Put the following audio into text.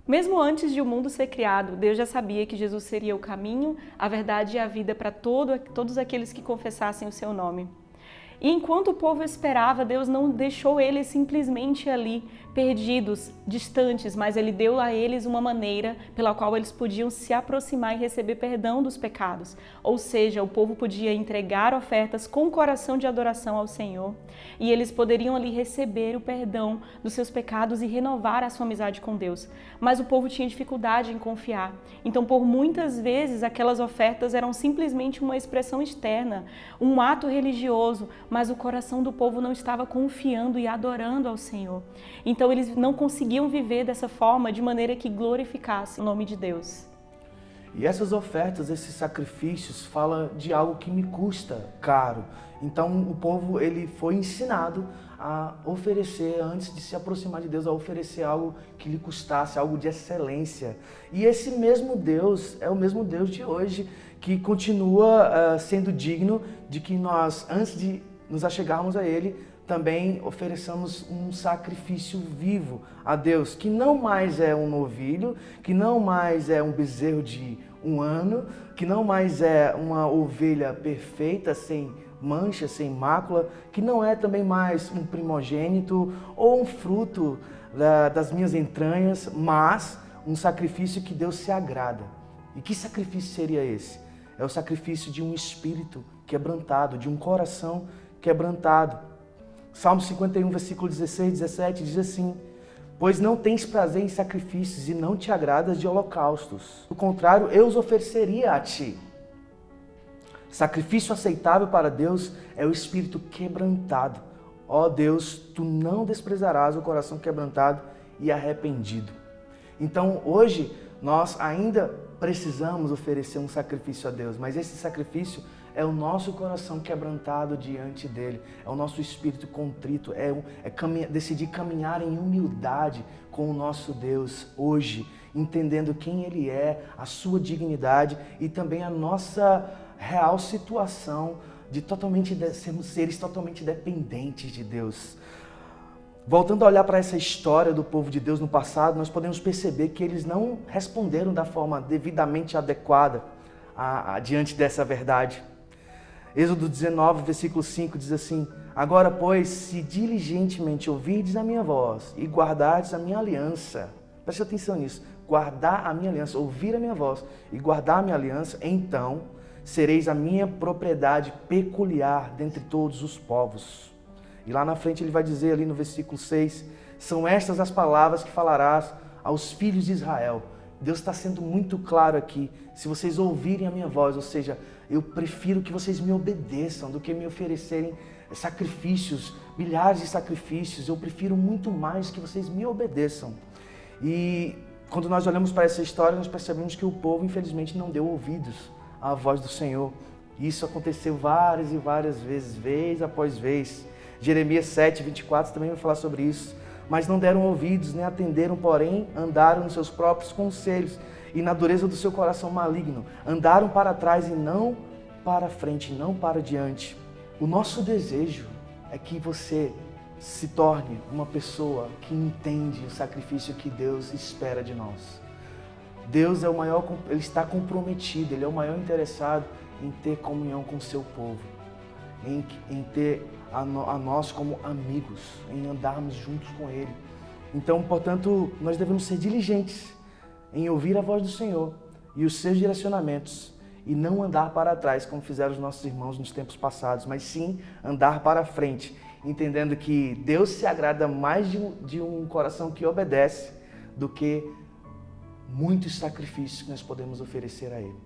Mesmo antes de o mundo ser criado, Deus já sabia que Jesus seria o caminho, a verdade e a vida para todos aqueles que confessassem o seu nome. E enquanto o povo esperava, Deus não deixou eles simplesmente ali, perdidos, distantes, mas Ele deu a eles uma maneira pela qual eles podiam se aproximar e receber perdão dos pecados. Ou seja, o povo podia entregar ofertas com coração de adoração ao Senhor e eles poderiam ali receber o perdão dos seus pecados e renovar a sua amizade com Deus. Mas o povo tinha dificuldade em confiar. Então, por muitas vezes, aquelas ofertas eram simplesmente uma expressão externa, um ato religioso, mas o coração do povo não estava confiando e adorando ao Senhor. Então eles não conseguiam viver dessa forma de maneira que glorificasse o nome de Deus. E essas ofertas, esses sacrifícios, falam de algo que me custa caro. Então o povo ele foi ensinado a oferecer, antes de se aproximar de Deus, a oferecer algo que lhe custasse, algo de excelência. E esse mesmo Deus é o mesmo Deus de hoje, que continua sendo digno de que nós, antes de nos achegarmos a Ele, também ofereçamos um sacrifício vivo a Deus, que não mais é um novilho, que não mais é um bezerro de 1 ano, que não mais é uma ovelha perfeita, sem mancha, sem mácula, que não é também mais um primogênito ou um fruto das minhas entranhas, mas um sacrifício que Deus se agrada. E que sacrifício seria esse? É o sacrifício de um espírito quebrantado, de um coração quebrantado. Salmo 51, versículo 16, 17 diz assim: pois não tens prazer em sacrifícios e não te agradas de holocaustos. Do contrário, eu os ofereceria a ti. Sacrifício aceitável para Deus é o espírito quebrantado. Ó Deus, tu não desprezarás o coração quebrantado e arrependido. Então, hoje, nós ainda precisamos oferecer um sacrifício a Deus, mas esse sacrifício é o nosso coração quebrantado diante dele, é o nosso espírito contrito, decidir caminhar em humildade com o nosso Deus hoje, entendendo quem ele é, a sua dignidade e também a nossa real situação de sermos seres totalmente dependentes de Deus. Voltando a olhar para essa história do povo de Deus no passado, nós podemos perceber que eles não responderam da forma devidamente adequada diante dessa verdade. Êxodo 19, versículo 5 diz assim: agora, pois, se diligentemente ouvirdes a minha voz e guardardes a minha aliança, preste atenção nisso, guardar a minha aliança, ouvir a minha voz e guardar a minha aliança, então sereis a minha propriedade peculiar dentre todos os povos. E lá na frente ele vai dizer ali no versículo 6, são estas as palavras que falarás aos filhos de Israel. Deus está sendo muito claro aqui, se vocês ouvirem a minha voz, ou seja, eu prefiro que vocês me obedeçam do que me oferecerem sacrifícios, milhares de sacrifícios, eu prefiro muito mais que vocês me obedeçam. E quando nós olhamos para essa história, nós percebemos que o povo infelizmente não deu ouvidos à voz do Senhor. Isso aconteceu várias e várias vezes, vez após vez. Jeremias 7, 24 também vai falar sobre isso. Mas não deram ouvidos, nem atenderam, porém andaram nos seus próprios conselhos e na dureza do seu coração maligno. Andaram para trás e não para frente, não para diante. O nosso desejo é que você se torne uma pessoa que entende o sacrifício que Deus espera de nós. Deus é o maior, Ele está comprometido, Ele é o maior interessado em ter comunhão com o seu povo, em ter a nós como amigos, em andarmos juntos com Ele. Então, portanto, nós devemos ser diligentes em ouvir a voz do Senhor e os seus direcionamentos e não andar para trás como fizeram os nossos irmãos nos tempos passados, mas sim andar para frente, entendendo que Deus se agrada mais de um coração que obedece do que muitos sacrifícios que nós podemos oferecer a Ele.